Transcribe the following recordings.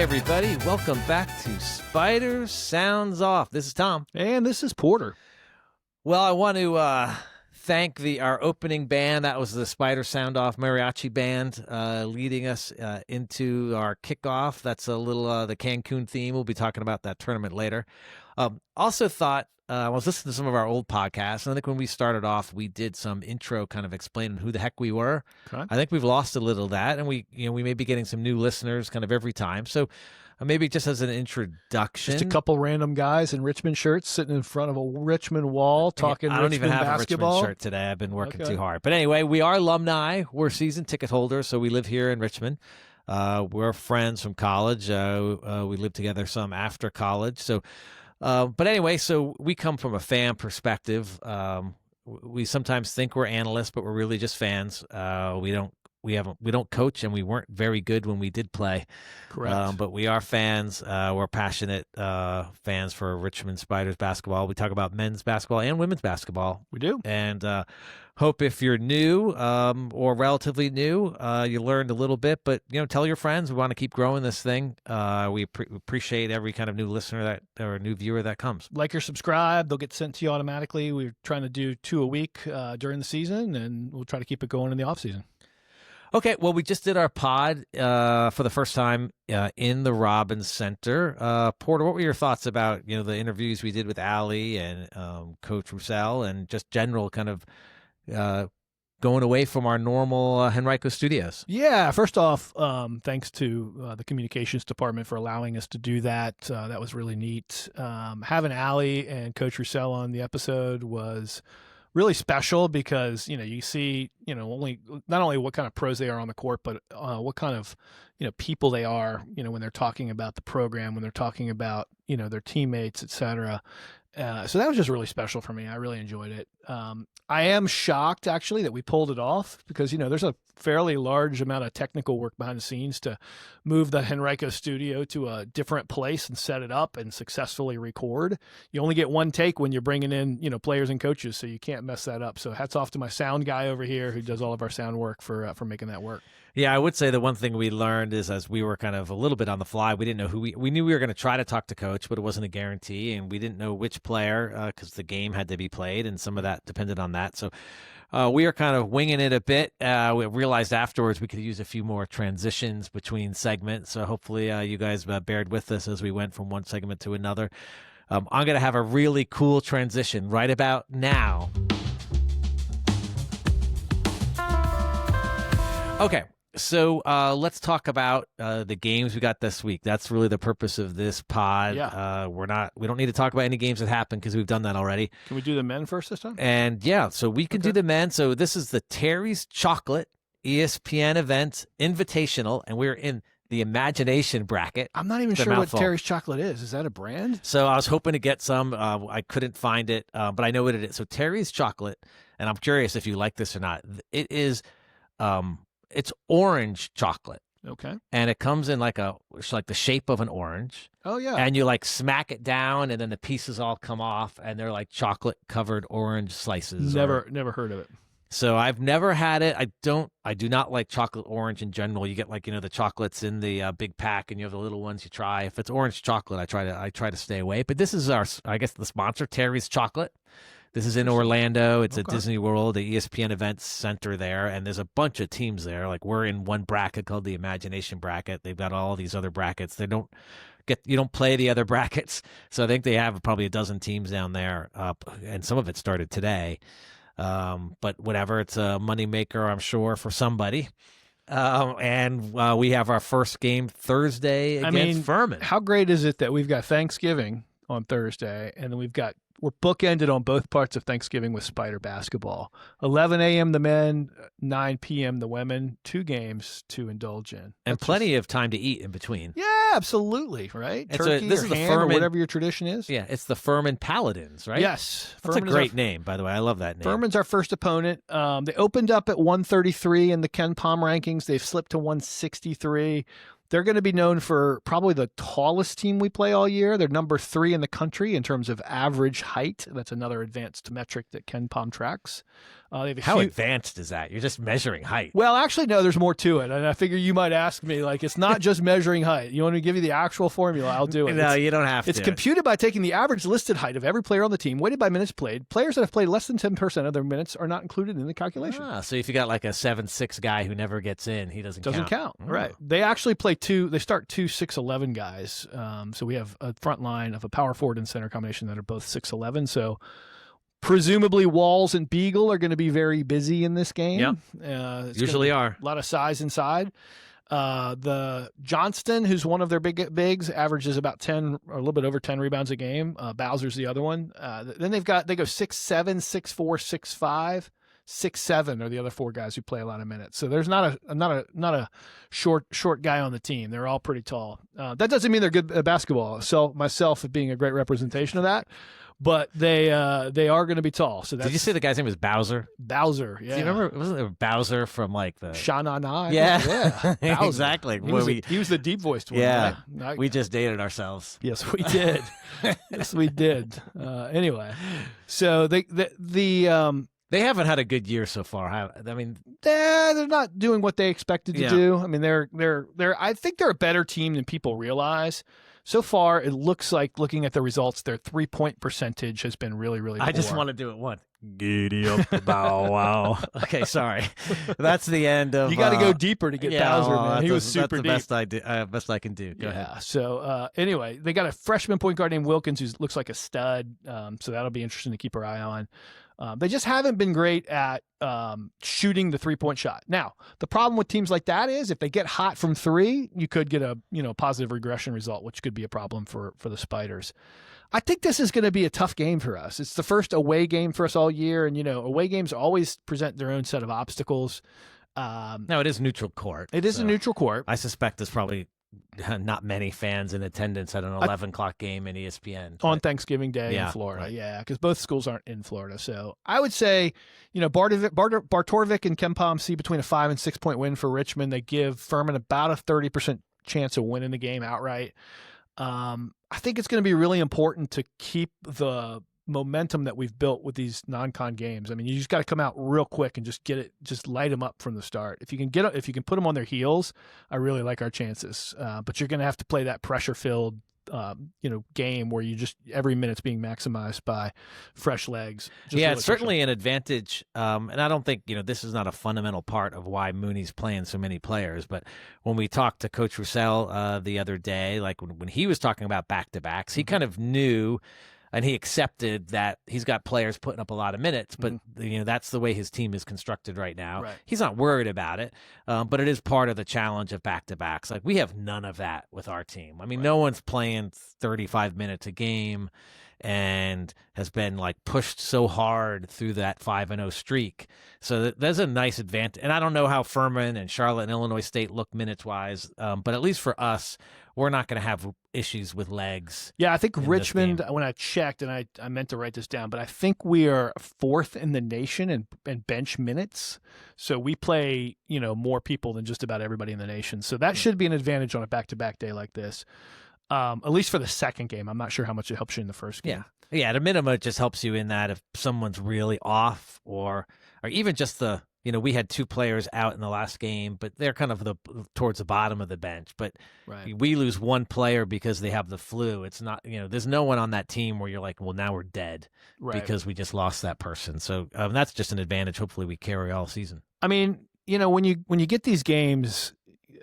everybody. Welcome back to Spider Sounds Off. This is Tom. And this is Porter. Well, I want to thank our opening band. That was the Spider Sound Off Mariachi Band leading us into our kickoff. That's a little the Cancun theme. We'll be talking about that tournament later. Also thought, I was listening to some of our old podcasts, and I think when we started off, we did some intro kind of explaining who the heck we were. Okay. I think we've lost a little of that, and we may be getting some new listeners kind of every time. So maybe just as an introduction. Just a couple random guys in Richmond shirts sitting in front of a Richmond wall talking I don't Richmond even have basketball. a Richmond shirt today. I've been working too hard. But anyway, we are alumni. We're season ticket holders, so we live here in Richmond. We're friends from college. We lived together some after college. So, but anyway, so we come from a fan perspective. We sometimes think we're analysts, but we're really just fans. We don't coach, and we weren't very good when we did play. Correct. But we are fans. We're passionate fans for Richmond Spiders basketball. We talk about men's basketball and women's basketball. We do. And hope if you're new or relatively new, you learned a little bit. But tell your friends. We want to keep growing this thing. We appreciate every kind of new listener or new viewer that comes. Like or subscribe. They'll get sent to you automatically. We're trying to do 2 a week during the season, and we'll try to keep it going in the off season. Okay, well, we just did our pod for the first time in the Robbins Center. Porter, what were your thoughts about the interviews we did with Allie and Coach Roussel and just general kind of going away from our normal Henrico studios? Yeah, first off, thanks to the communications department for allowing us to do that. That was really neat. Having Allie and Coach Roussel on the episode was really special because you see not only what kind of pros they are on the court, but what kind of people they are when they're talking about the program, when they're talking about their teammates, etc. So that was just really special for me. I really enjoyed it. I am shocked actually that we pulled it off because there's a fairly large amount of technical work behind the scenes to move the Henrico studio to a different place and set it up and successfully record. You only get one take when you're bringing in players and coaches, so you can't mess that up. So hats off to my sound guy over here who does all of our sound work for making that work. Yeah, I would say the one thing we learned is as we were kind of a little bit on the fly, we didn't know we knew we were going to try to talk to Coach, but it wasn't a guarantee, and we didn't know which player because the game had to be played, and some of that depended on that. So we are kind of winging it a bit. We realized afterwards we could use a few more transitions between segments, so hopefully you guys bared with us as we went from one segment to another. I'm going to have a really cool transition right about now. Okay. So let's talk about the games we got this week. That's really the purpose of this pod. Yeah. We don't need to talk about any games that happened because we've done that already. Can we do the men first this time? And yeah, so we can do the men. So this is the Terry's Chocolate ESPN event Invitational, and we're in the Imagination bracket. I'm not even sure what Terry's Chocolate is. Is that a brand? So I was hoping to get some. I couldn't find it, but I know what it is. So Terry's Chocolate, and I'm curious if you like this or not. It is. It's orange chocolate. Okay. And it comes in it's like the shape of an orange. Oh, yeah. And you smack it down, and then the pieces all come off, and they're like chocolate-covered orange slices. Never heard of it. So I've never had it. I do not like chocolate orange in general. You get the chocolates in the big pack, and you have the little ones you try. If it's orange chocolate, I try to stay away. But this is the sponsor, Terry's Chocolate. This is in Orlando. It's at Disney World, the ESPN Events Center there, and there's a bunch of teams there. We're in one bracket called the Imagination bracket. They've got all these other brackets. You don't play the other brackets, so I think they have probably a dozen teams down there, and some of it started today. But whatever, it's a moneymaker, I'm sure, for somebody. And we have our first game Thursday against Furman. How great is it that we've got Thanksgiving on Thursday, and then we're bookended on both parts of Thanksgiving with Spider basketball. 11 a.m. the men, 9 p.m. the women. 2 games to indulge in. And plenty of time to eat in between. Yeah, absolutely, right? And Turkey this or is the ham Furman, or whatever your tradition is. Yeah, it's the Furman Paladins, right? Yes. That's Furman a great name, by the way. I love that name. Furman's our first opponent. They opened up at 133 in the Ken Palm rankings. They've slipped to 163. They're going to be known for probably the tallest team we play all year. They're number 3 in the country in terms of average height. That's another advanced metric that KenPom tracks. They have How advanced is that? You're just measuring height. Well, actually, no, there's more to it. And I figure you might ask me, like, it's not just measuring height. You want me to give you the actual formula? I'll do it. No, you don't have to. It's computed by taking the average listed height of every player on the team, weighted by minutes played. Players that have played less than 10% of their minutes are not included in the calculation. So if you got like a 7'6" guy who never gets in, he doesn't count. Right. They actually play they start 2 6'11" guys. So we have a front line of a power forward and center combination that are both 6'11". So presumably Walls and Beagle are going to be very busy in this game. Yeah, usually are. A lot of size inside. The Johnston, who's one of their bigs, averages about 10 or a little bit over 10 rebounds a game. Bowser's the other one. Then they go 6'7", 6'4", 6'5". 6'7" are the other 4 guys who play a lot of minutes. So there's not a short guy on the team. They're all pretty tall. That doesn't mean they're good at basketball. So myself being a great representation of that, but they are going to be tall. So did you say the guy's name was Bowser? Bowser, yeah. Do you remember? Wasn't there Bowser from like the Sha-Na-Na? Yeah, Bowser. Exactly. He was the deep voiced one. Yeah, right? we just dated ourselves. Yes, we did. Yes, we did. Anyway, so they haven't had a good year so far. I mean, they're not doing what they expected to do. I mean, they're. I think they're a better team than people realize. So far, it looks like, looking at the results, their 3-point percentage has been really, really poor. I just want to do it one. Giddy up the bow wow. Okay, sorry. That's the end of. You got to go deeper to get Bowser, man. He was super deep. That's the best I can do. Go ahead. So anyway, they got a freshman point guard named Wilkins who looks like a stud. So that'll be interesting to keep our eye on. They just haven't been great at shooting the 3-point shot. Now, the problem with teams like that is if they get hot from 3, you could get a positive regression result, which could be a problem for the Spiders. I think this is going to be a tough game for us. It's the first away game for us all year, and away games always present their own set of obstacles. No, it is neutral court. It is a neutral court. I suspect there's probably not many fans in attendance at an 11 o'clock game in ESPN. On Thanksgiving Day in Florida. Right. Yeah, because both schools aren't in Florida. So I would say, Bartorvik and KenPom see between a 5 and 6 point win for Richmond. They give Furman about a 30% chance of winning the game outright. I think it's going to be really important to keep the momentum that we've built with these non-con games. I mean, you just got to come out real quick and just light them up from the start. If you can put them on their heels, I really like our chances. But you're going to have to play that pressure-filled, game where every minute's being maximized by fresh legs. It's certainly an advantage. And I don't think, this is not a fundamental part of why Mooney's playing so many players. But when we talked to Coach Roussel the other day, like when he was talking about back-to-backs, he kind of knew and he accepted that he's got players putting up a lot of minutes, but that's the way his team is constructed right now. Right. He's not worried about it, but it is part of the challenge of back-to-backs. Like we have none of that with our team. I mean, no one's playing 35 minutes a game and has been like pushed so hard through that 5-0 streak. So there's a nice advantage. And I don't know how Furman and Charlotte and Illinois State look minutes-wise, but at least for us, we're not going to have issues with legs. Yeah, I think Richmond, when I checked, and I meant to write this down, but I think we are 4th in the nation in bench minutes. So we play, more people than just about everybody in the nation. So that should be an advantage on a back-to-back day like this. At least for the second game. I'm not sure how much it helps you in the first game. Yeah, at a minimum, it just helps you in that if someone's really off or even just we had 2 players out in the last game, but they're kind of towards the bottom of the bench. But we lose 1 player because they have the flu. It's not, there's no one on that team where you're like, well, now we're dead because we just lost that person. So that's just an advantage. Hopefully we carry all season. I mean, when you get these games,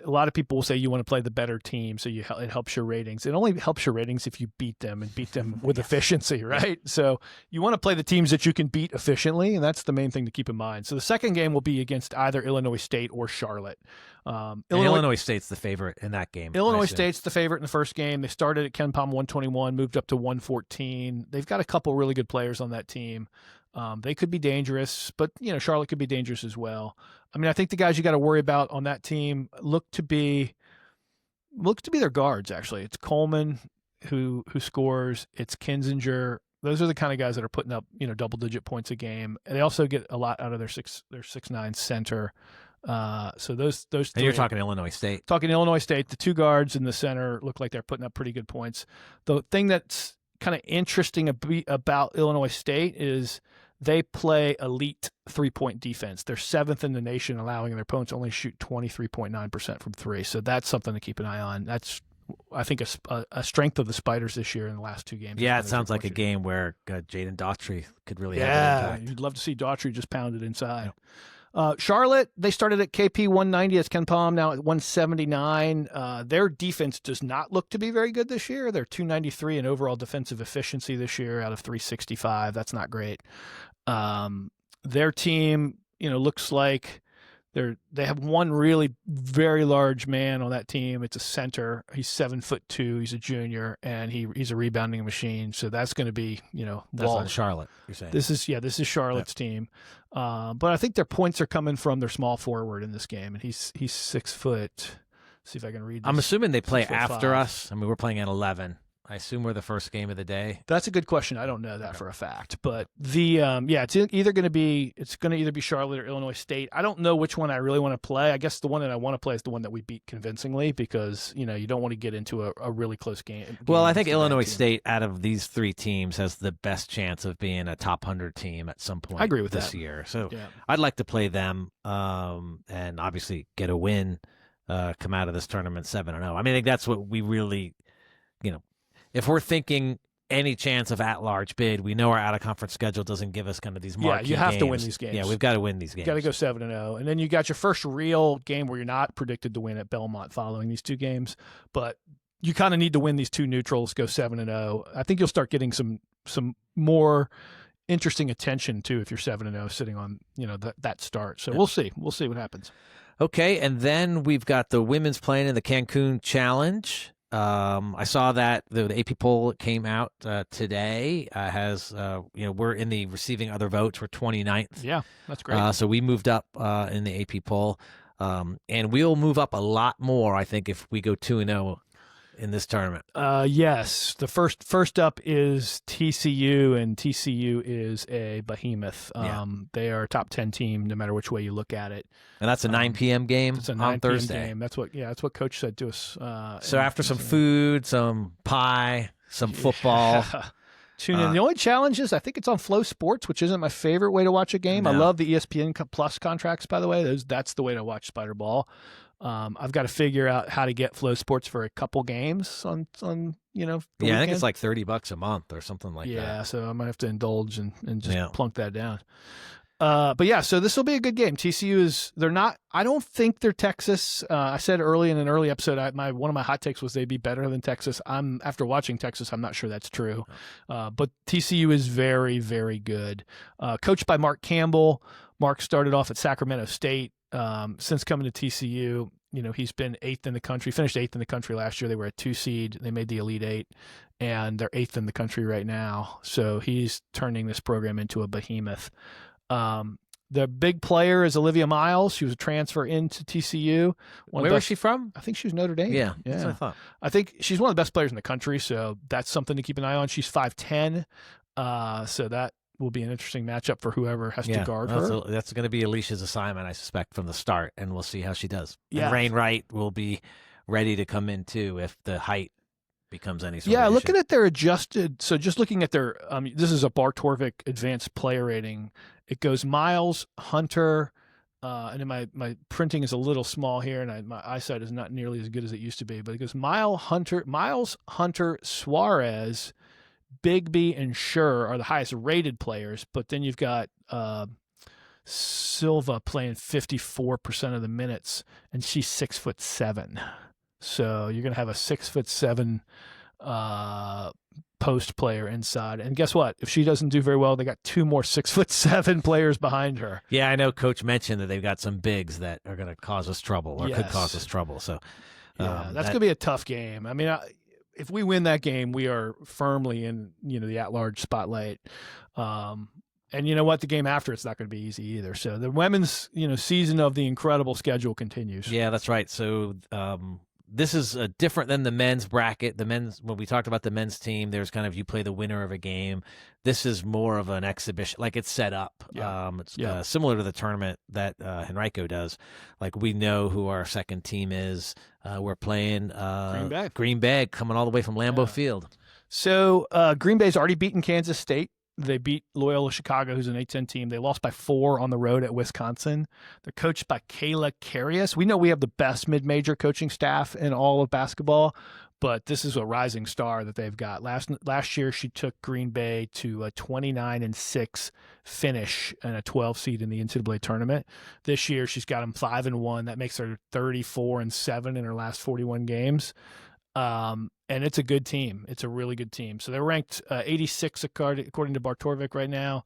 a lot of people will say you want to play the better team, so it helps your ratings. It only helps your ratings if you beat them and beat them with efficiency, right? So you want to play the teams that you can beat efficiently, and that's the main thing to keep in mind. So the second game will be against either Illinois State or Charlotte. Illinois State's the favorite in that game. Illinois State's the favorite in the first game. They started at KenPom 121, moved up to 114. They've got a couple really good players on that team. They could be dangerous, but Charlotte could be dangerous as well. I mean, I think the guys you got to worry about on that team look to be their guards. Actually, it's Coleman who scores. It's Kinzinger. Those are the kind of guys that are putting up double-digit points a game. And they also get a lot out of their 6'9" center. So those And three. you're talking Illinois State. Talking Illinois State, the two guards in the center look like they're putting up pretty good points. The thing that's kind of interesting about Illinois State is they play elite 3-point defense. They're 7th in the nation, allowing their opponents only shoot 23.9% from three. So that's something to keep an eye on. That's, I think, a strength of the Spiders this year in the last two games. Yeah, it sounds like a game where Jaden Daughtry could really have an impact. You'd love to see Daughtry just pounded inside. Charlotte, they started at KP 190. That's Ken Palm now at 179. Their defense does not look to be very good this year. They're 293 in overall defensive efficiency this year out of 365. That's not great. Their team, looks like they have one really very large man on that team. It's a center. He's 7'2". He's a junior, and he's a rebounding machine. So that's going to be, That's on Charlotte, you're saying. This is Charlotte's team. But I think their points are coming from their small forward in this game, and he's 6 foot. See if I can read this. I'm assuming they play 6'5". after us. I mean, we're playing at 11. I assume we're the first game of the day. That's a good question. I don't know that for a fact, but it's either going to be Charlotte or Illinois State. I don't know which one I really want to play. I guess the one that I want to play is the one that we beat convincingly, because you don't want to get into a really close game. Well, I think Illinois State, out of these three teams, has the best chance of being a top 100 team at some point. I agree with this that. year. So Yeah. I'd like to play them, and obviously get a win, come out of this tournament 7-0. I mean, I think that's what we really, if we're thinking any chance of at-large bid, we know our out-of-conference schedule doesn't give us kind of these marquee games. You have to win these games. Yeah, we've got to win these games. You got to go 7-0, and then you got your first real game where you're not predicted to win at Belmont following these two games, but you kind of need to win these two neutrals, go 7-0. I think you'll start getting some more interesting attention too if you're 7-0 sitting on that start. So we'll see what happens. Okay, and then we've got the women's playing in the Cancun Challenge. I saw that the AP poll came out today. We're in the receiving other votes. We're 29th. Yeah, that's great. So we moved up in the AP poll, and we'll move up a lot more, I think, if we go 2-0 in this tournament. Yes, the first up is TCU, and TCU is a behemoth. They are a top 10 team no matter which way you look at it. And that's a 9 p.m. game it's a 9 on Thursday. PM game. That's what Coach said to us. So after some food, some pie, some football. Tune in. The only challenge is I think it's on Flow Sports, which isn't my favorite way to watch a game. No. I love the ESPN Plus contracts, by the way. That's the way to watch Spider Ball. I've got to figure out how to get Flow Sports for a couple games on the I think it's like $30 a month or something like that. Yeah, so I might have to indulge and just plunk that down. So this will be a good game. TCU I don't think they're Texas. I said early in an early episode, one of my hot takes was they'd be better than Texas. After watching Texas, I'm not sure that's true. But TCU is very, very good. Coached by Mark Campbell. Mark started off at Sacramento State. Since coming to TCU, he's been 8th in the country, finished 8th in the country last year. They were a 2 seed. They made the Elite 8, and they're 8th in the country right now. So he's turning this program into a behemoth. The big player is Olivia Miles. She was a transfer into TCU. Where was she from? I think she was Notre Dame. Yeah, that's what I thought. I think she's one of the best players in the country, so that's something to keep an eye on. She's 5'10", so that will be an interesting matchup for whoever has to guard her. That's going to be Alicia's assignment, I suspect, from the start, and we'll see how she does. Yeah. And Rain Wright will be ready to come in, too, if the height becomes any sort of issue. Looking at their adjusted, so just looking at their, this is a Bar Torvik advanced player rating. It goes Miles, Hunter, and then my printing is a little small here, and my eyesight is not nearly as good as it used to be, but it goes Miles, Hunter, Suarez, Bigby, and Schur are the highest rated players, but then you've got Silva playing 54% of the minutes, and she's 6'7". So you're going to have a 6'7" post player inside. And guess what? If she doesn't do very well, they got 2 more 6'7" players behind her. Yeah, I know Coach mentioned that they've got some bigs that are going to cause us trouble or could cause us trouble. So that's going to be a tough game. I mean, if we win that game, we are firmly in the at-large spotlight. And you know what? The game after, it's not going to be easy either. So the women's season of the incredible schedule continues. Yeah, that's right. So this is different than the men's bracket. When we talked about the men's team, there's kind of you play the winner of a game. This is more of an exhibition, like it's set up. It's similar to the tournament that Henrico does. Like we know who our second team is. We're playing Green Bay, coming all the way from Lambeau Field. So Green Bay's already beaten Kansas State. They beat Loyola Chicago, who's an A-10 team. They lost by 4 on the road at Wisconsin. They're coached by Kayla Carius. We know we have the best mid-major coaching staff in all of basketball, but this is a rising star that they've got. Last year, she took Green Bay to a 29-6 finish and a 12 seed in the NCAA tournament. This year, she's got them 5-1. That makes her 34-7 in her last 41 games. And it's a good team. It's a really good team. So they're ranked 86 according to Bartorvik right now.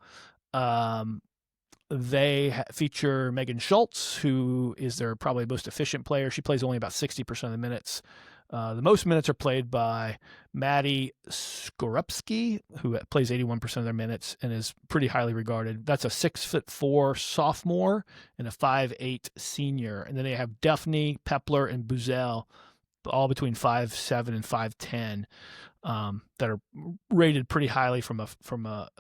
They feature Megan Schultz, who is their probably most efficient player. She plays only about 60% of the minutes. The most minutes are played by Maddie Skorupski, who plays 81% of their minutes and is pretty highly regarded. That's a 6'4" sophomore and a 5'8" senior. And then they have Duffney, Pepler, and Buzel, all between 5'7" and 5'10", that are rated pretty highly from a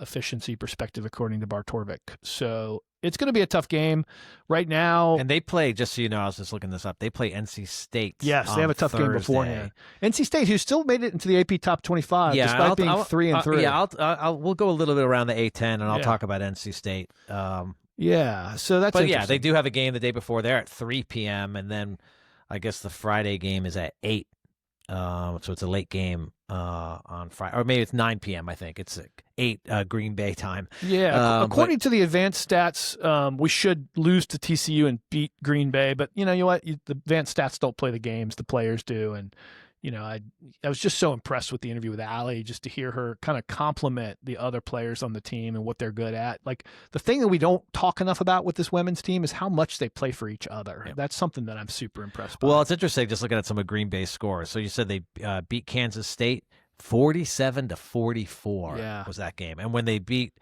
efficiency perspective, according to Bartorvik. So it's going to be a tough game right now. And they play, just so you know, I was just looking this up. They play NC State. Yes, they have a tough game beforehand. NC State, who still made it into the AP Top 25, despite being 3-3. We'll go a little bit around the A10, and I'll talk about NC State. So that's. But yeah, they do have a game the day before. They're at 3 p.m. and then I guess the Friday game is at 8. So it's a late game on Friday. Or maybe it's 9 p.m., I think. It's 8 Green Bay time. Yeah. According to the advanced stats, we should lose to TCU and beat Green Bay. But you know what? The advanced stats don't play the games. The players do. And, you know, I was just so impressed with the interview with Allie, just to hear her kind of compliment the other players on the team and what they're good at. Like, the thing that we don't talk enough about with this women's team is how much they play for each other. Yeah. That's something that I'm super impressed by. Well, it's interesting just looking at some of Green Bay's scores. So you said they beat Kansas State 47-44 was that game. And when they beat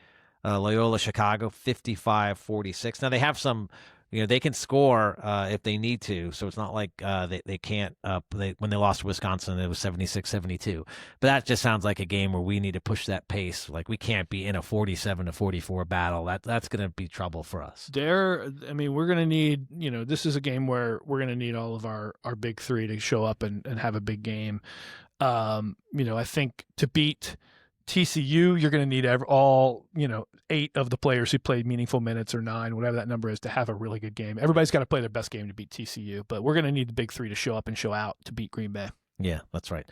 Loyola Chicago 55-46. Now they have some, you know, they can score if they need to. So it's not like they can't. When they lost to Wisconsin, it was 76-72. But that just sounds like a game where we need to push that pace. Like, we can't be in a 47-44 battle. That's going to be trouble for us. We're going to need, you know, this is a game where we're going to need all of our big three to show up and have a big game. You know, I think to beat TCU, you're going to need all, you know, 8 of the players who played meaningful minutes, or 9, whatever that number is, to have a really good game. Everybody's got to play their best game to beat TCU, but we're going to need the big three to show up and show out to beat Green Bay. Yeah, that's right.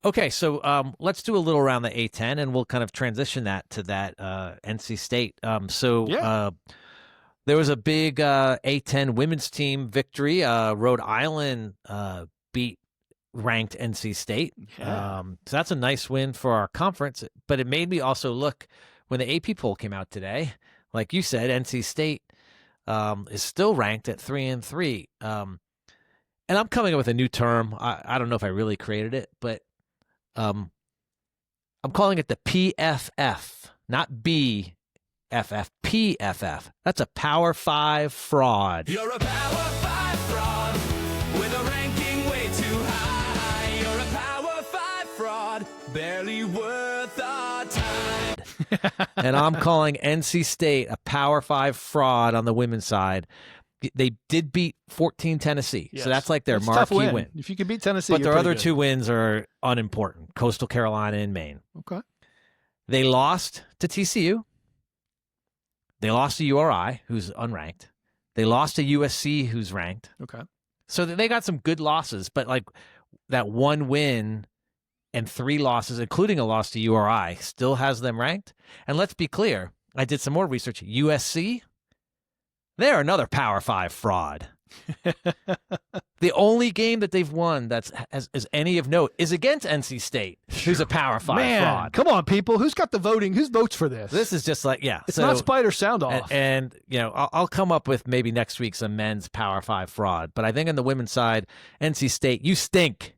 Okay, so let's do a little around the A10, and we'll kind of transition that to that NC State. There was a big A10 women's team victory. Rhode Island beat ranked NC State. So that's a nice win for our conference, but it made me also look when the AP poll came out today. Like you said, NC State is still ranked at 3-3. And I'm coming up with a new term. I don't know if I really created it, but I'm calling it the PFF, not BFF, PFF. That's a Power 5 fraud. You're a Power 5 fraud with a ranking way too high. You're a Power 5 fraud, barely worth our time. And I'm calling NC State a Power 5 fraud on the women's side. They did beat 14 Tennessee, so that's like their marquee win. If you can beat Tennessee, but their other 2 wins are unimportant: Coastal Carolina and Maine. Okay. They lost to TCU. They lost to URI, who's unranked. They lost to USC, who's ranked. Okay. So they got some good losses, but like that 1 win and 3 losses, including a loss to URI, still has them ranked. And let's be clear, I did some more research. USC, they're another Power 5 fraud. The only game that they've won that's as any of note is against NC State, who's a Power 5 fraud. Come on, people. Who's got the voting? Who votes for this? This is just like, It's not Spider Sound Off. And you know, I'll come up with maybe next week some men's Power 5 fraud. But I think on the women's side, NC State, you stink.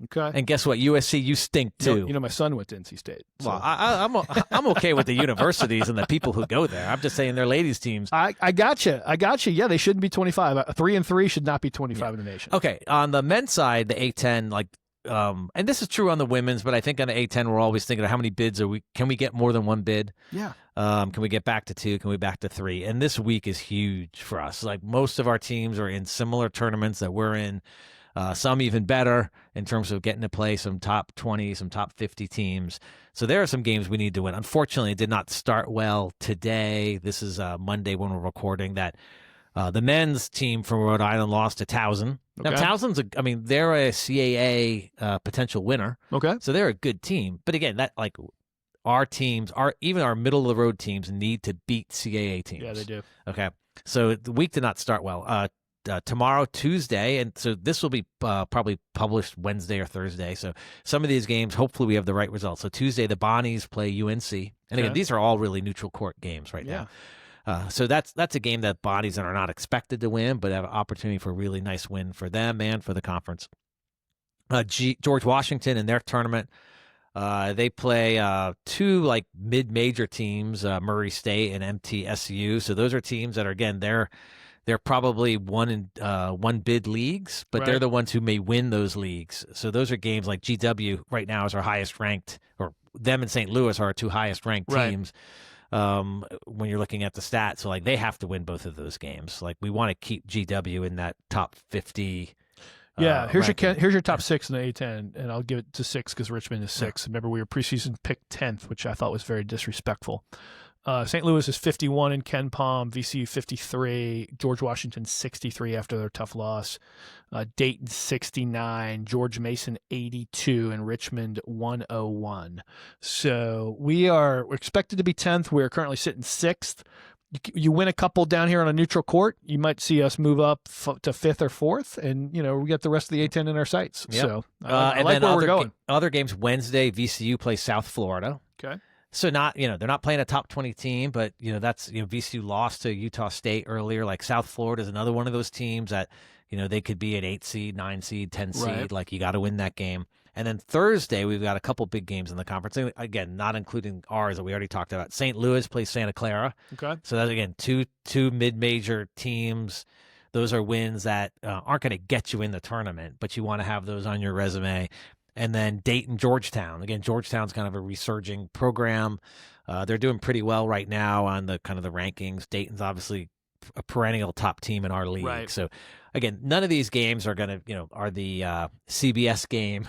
Okay. And guess what? USC, you stink too. You know, my son went to NC State. So. Well, I'm okay with the universities and the people who go there. I'm just saying they're ladies teams. I gotcha. Yeah, they shouldn't be 25. 3-3 should not be 25 in the nation. Okay, on the men's side, the A10, like, and this is true on the women's, but I think on the A10, we're always thinking of how many bids can we get more than one bid? Yeah. Can we get back to 2? Can we back to 3? And this week is huge for us. Like, most of our teams are in similar tournaments that we're in. Some even better in terms of getting to play some top 20, some top 50 teams. So there are some games we need to win. Unfortunately, it did not start well today. This is Monday when we're recording that. The men's team from Rhode Island lost to Towson. Okay. Now, Towson's, they're a CAA potential winner. Okay. So they're a good team. But again, that like our teams, even our middle of the road teams need to beat CAA teams. Yeah, they do. Okay. So the week did not start well. Tomorrow, Tuesday, and so this will be probably published Wednesday or Thursday. So some of these games, hopefully we have the right results. So Tuesday, the Bonnies play UNC. And again, these are all really neutral court games right now. So that's a game that Bonnies are not expected to win, but have an opportunity for a really nice win for them and for the conference. George Washington in their tournament, they play 2 like mid-major teams, Murray State and MTSU. So those are teams that are, again, they're probably one bid leagues, but they're the ones who may win those leagues. So those are games like GW right now is our highest ranked, or them and St. Louis are our 2 highest ranked teams. When you're looking at the stats, so like they have to win both of those games. Like we want to keep GW in that top 50. Here's your top 6 in the A10, and I'll give it to 6 because Richmond is 6. Remember, we were preseason picked 10th, which I thought was very disrespectful. St. Louis is 51 in Ken Palm, VCU 53, George Washington 63 after their tough loss, Dayton 69, George Mason 82, and Richmond 101. So we're expected to be 10th. We're currently sitting 6th. You win a couple down here on a neutral court, you might see us move up to 5th or 4th, and we get the rest of the A10 in our sights. Yep. So I like where we're going. Other games Wednesday, VCU plays South Florida. Okay. So they're not playing a top 20 team, but that's VCU lost to Utah State earlier. Like South Florida is another one of those teams that they could be an 8 seed, 9 seed, 10 seed. Right. Like you got to win that game. And then Thursday we've got a couple big games in the conference. Again, not including ours that we already talked about. St. Louis plays Santa Clara. Okay. So that's again two mid-major teams. Those are wins that aren't going to get you in the tournament, but you want to have those on your resume. And then Dayton, Georgetown. Again, Georgetown's kind of a resurging program. They're doing pretty well right now on the kind of the rankings. Dayton's obviously a perennial top team in our league. Right. So, again, none of these games are going to, are the CBS game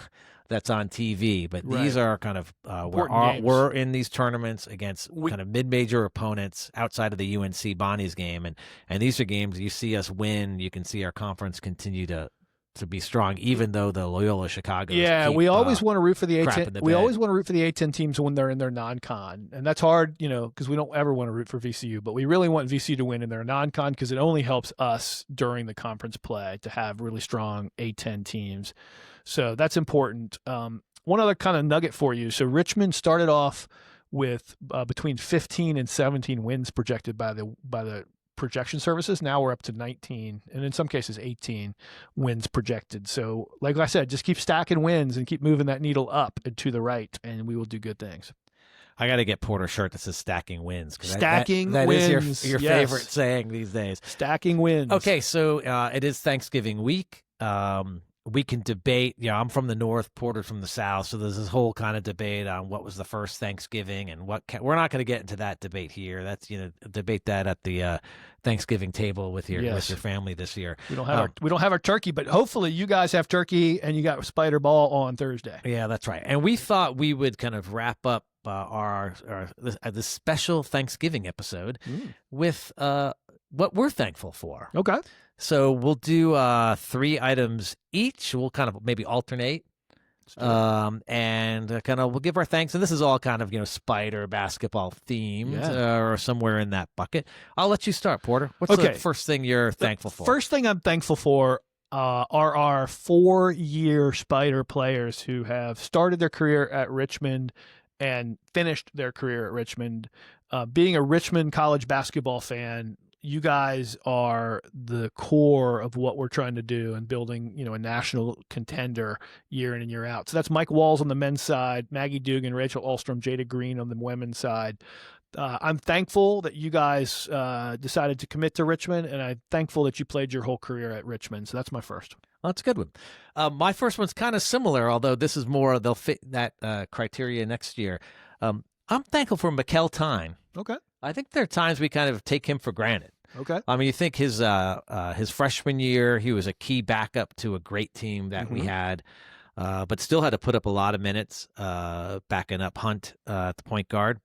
that's on TV. But these are kind of we're in these tournaments against kind of mid-major opponents outside of the UNC Bonnies game. And these are games you see us win. You can see our conference continue to be strong, even though the Loyola Chicago. We always want to root for the A10. We always want to root for the A10 teams when they're in their non-con, and that's hard, because we don't ever want to root for VCU, but we really want VCU to win in their non-con because it only helps us during the conference play to have really strong A10 teams. So that's important. One other kind of nugget for you. So Richmond started off with between 15 and 17 wins projected by the projection services. Now we're up to 19, and in some cases 18 wins projected. So like I said, just keep stacking wins and keep moving that needle up and to the right, and we will do good things. I got to get Porter's shirt that says stacking wins. Stacking that wins. Is your favorite saying these days. Stacking wins. Okay, so it is Thanksgiving week. We can debate. I'm from the North, Porter's from the South, so there's this whole kind of debate on what was the first Thanksgiving and we're not going to get into that debate here. That's debate that at the Thanksgiving table with your family this year. We don't have our turkey, but hopefully you guys have turkey and you got Spider Ball on Thursday. Yeah, that's right. And we thought we would kind of wrap up this special Thanksgiving episode with what we're thankful for. Okay. So we'll do 3 items each. We'll kind of maybe alternate, and kind of we'll give our thanks. And this is all kind of Spider basketball themed or somewhere in that bucket. I'll let you start, Porter. What's the first thing you're thankful for? First thing I'm thankful for are our 4-year Spider players who have started their career at Richmond and finished their career at Richmond. Being a Richmond college basketball fan, you guys are the core of what we're trying to do and building, a national contender year in and year out. So that's Mike Walls on the men's side, Maggie Dugan, Rachel Alstrom, Jada Green on the women's side. I'm thankful that you guys decided to commit to Richmond, and I'm thankful that you played your whole career at Richmond. So that's my first. Well, that's a good one. My first one's kind of similar, although this is more, they'll fit that criteria next year. I'm thankful for Mikkel Tyne. Okay. I think there are times we kind of take him for granted. Okay. I mean, you think his freshman year, he was a key backup to a great team that we had, but still had to put up a lot of minutes backing up Hunt at the point guard.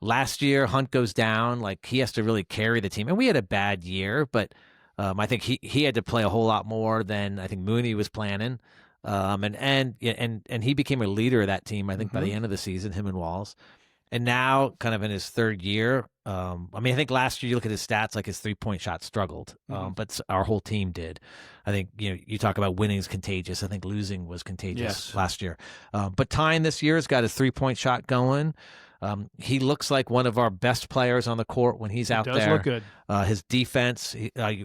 Last year, Hunt goes down. Like, he has to really carry the team. And we had a bad year, but I think he had to play a whole lot more than I think Mooney was planning. And he became a leader of that team, I think, by the end of the season, him and Walls. And now, kind of in his third year, I think last year you look at his stats, like his 3-point shot struggled, but our whole team did. I think, you talk about winning is contagious. I think losing was contagious last year. But Tyne this year has got his 3-point shot going. He looks like one of our best players on the court when he's out there. He does look good. His defense,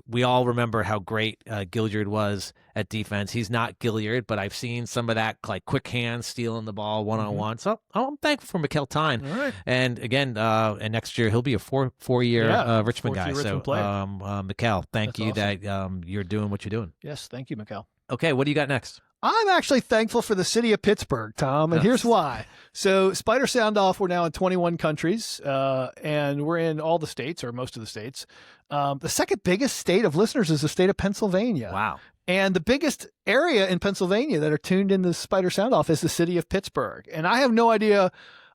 we all remember how great Gilliard was at defense. He's not Gilliard, but I've seen some of that, like quick hands, stealing the ball one-on-one. So I'm thankful for Mikkel Tyne. All right. And again, and next year he'll be a four-year Richmond guy. Richmond So, Mikkel, thank That's you awesome. that you're doing what you're doing. Yes, thank you, Mikkel. Okay, what do you got next? I'm actually thankful for the city of Pittsburgh, Tom, and here's why. So Spider Sound Off, we're now in 21 countries, and we're in all the states, or most of the states. The second biggest state of listeners is the state of Pennsylvania. Wow. And the biggest area in Pennsylvania that are tuned in the Spider Sound Off is the city of Pittsburgh. And I have no idea.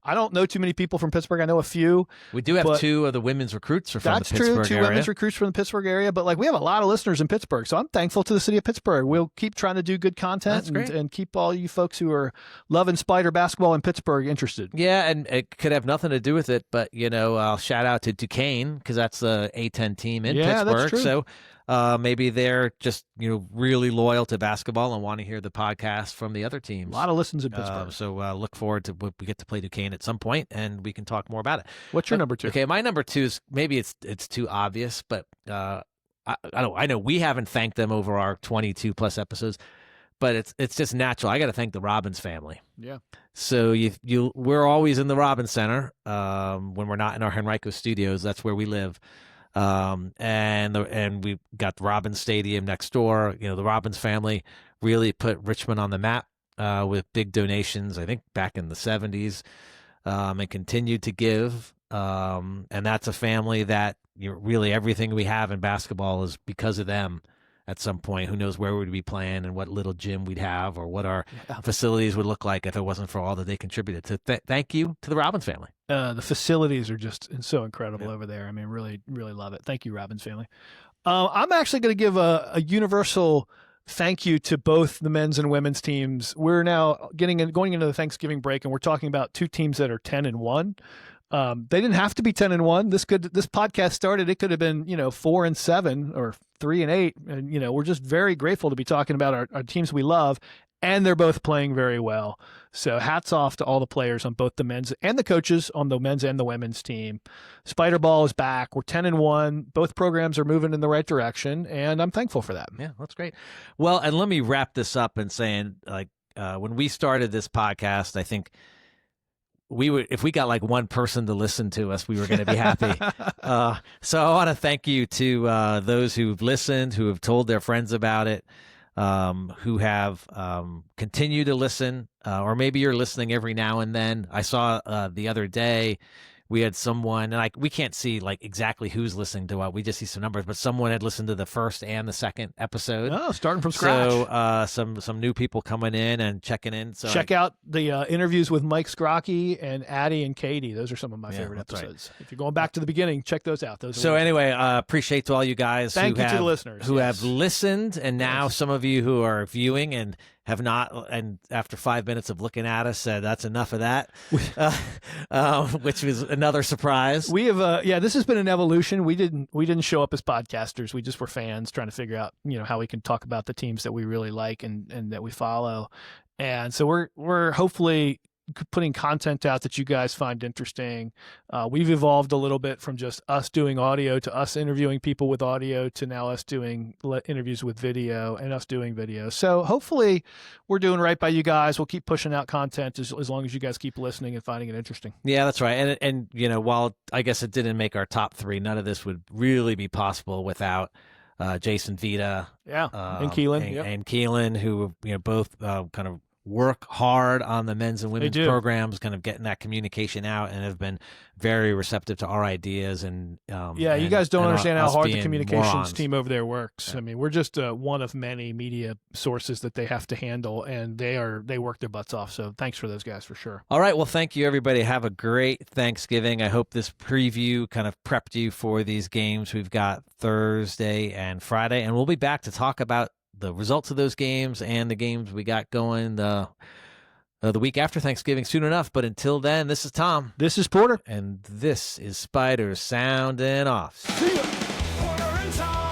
I don't know too many people from Pittsburgh. I know a few. We do have 2 of the women's recruits are from the Pittsburgh area. That's true. 2 women's recruits from the Pittsburgh area. But we have a lot of listeners in Pittsburgh. So I'm thankful to the city of Pittsburgh. We'll keep trying to do good content and keep all you folks who are loving Spider basketball in Pittsburgh interested. Yeah, and it could have nothing to do with it, but, I'll shout out to Duquesne because that's the A-10 team in Pittsburgh. That's true. So maybe they're just, really loyal to basketball and want to hear the podcast from the other teams. A lot of listens in Pittsburgh. So look forward to when we get to play Duquesne at some point, and we can talk more about it. What's your number 2? Okay, my number 2 is, maybe it's too obvious, but I know we haven't thanked them over our 22 plus episodes, but it's just natural. I got to thank the Robbins family. Yeah. So we're always in the Robbins Center when we're not in our Henrico studios. That's where we live. And we got the Robbins Stadium next door. The Robbins family really put Richmond on the map with big donations, I think back in the 70s, and continued to give. And that's a family that really everything we have in basketball is because of them. At some point, who knows where we'd be playing and what little gym we'd have or what our facilities would look like if it wasn't for all that they contributed. So thank you to the Robbins family. The facilities are just so incredible over there. I mean, really, really love it. Thank you, Robbins family. I'm actually going to give a universal thank you to both the men's and women's teams. We're now going into the Thanksgiving break, and we're talking about 2 teams that are 10-1. They didn't have to be 10-1. This podcast started. It could have been 4-7 or 3-8, and we're just very grateful to be talking about our teams we love, and they're both playing very well. So hats off to all the players on both the men's and the coaches on the men's and the women's team. Spider Ball is back. We're 10-1. Both programs are moving in the right direction, and I'm thankful for that. Yeah, that's great. Well, and let me wrap this up in saying, when we started this podcast, I think if we got one person to listen to us, we were going to be happy. So I want to thank you to those who've listened, who have told their friends about it, who have continued to listen, or maybe you're listening every now and then. I saw the other day we had someone, and we can't see exactly who's listening to what. We just see some numbers, but someone had listened to the first and the second episode. Oh, starting from scratch. So some new people coming in and checking in. So check out the interviews with Mike Scrocky and Addie and Katie. Those are some of my favorite episodes. Right. If you're going back to the beginning, check those out. Anyway, appreciate to all you guys to the listeners who have listened, and now some of you who are viewing and have not, and after 5 minutes of looking at us, said that's enough of that, which was another surprise. We have, this has been an evolution. We didn't show up as podcasters. We just were fans trying to figure out, how we can talk about the teams that we really like and that we follow. And so we're hopefully putting content out that you guys find interesting. We've evolved a little bit from just us doing audio to us interviewing people with audio to now us doing interviews with video and us doing video. So hopefully we're doing right by you guys. We'll keep pushing out content as long as you guys keep listening and finding it interesting. Yeah, that's right. And while I guess it didn't make our top 3, none of this would really be possible without Jason Vita, and Keelan, and Keelan, who both kind of work hard on the men's and women's programs, kind of getting that communication out, and have been very receptive to our ideas. And you guys don't understand how hard the communications morons. Team over there works. Yeah. I mean, we're just one of many media sources that they have to handle, and they work their butts off. So thanks for those guys for sure. All right, well, thank you, everybody. Have a great Thanksgiving. I hope this preview kind of prepped you for these games. We've got Thursday and Friday, and we'll be back to talk about the results of those games and the games we got going the week after Thanksgiving soon enough. But until then, this is Tom. This is Porter. And this is Spiders sounding off. See ya. Porter and Tom.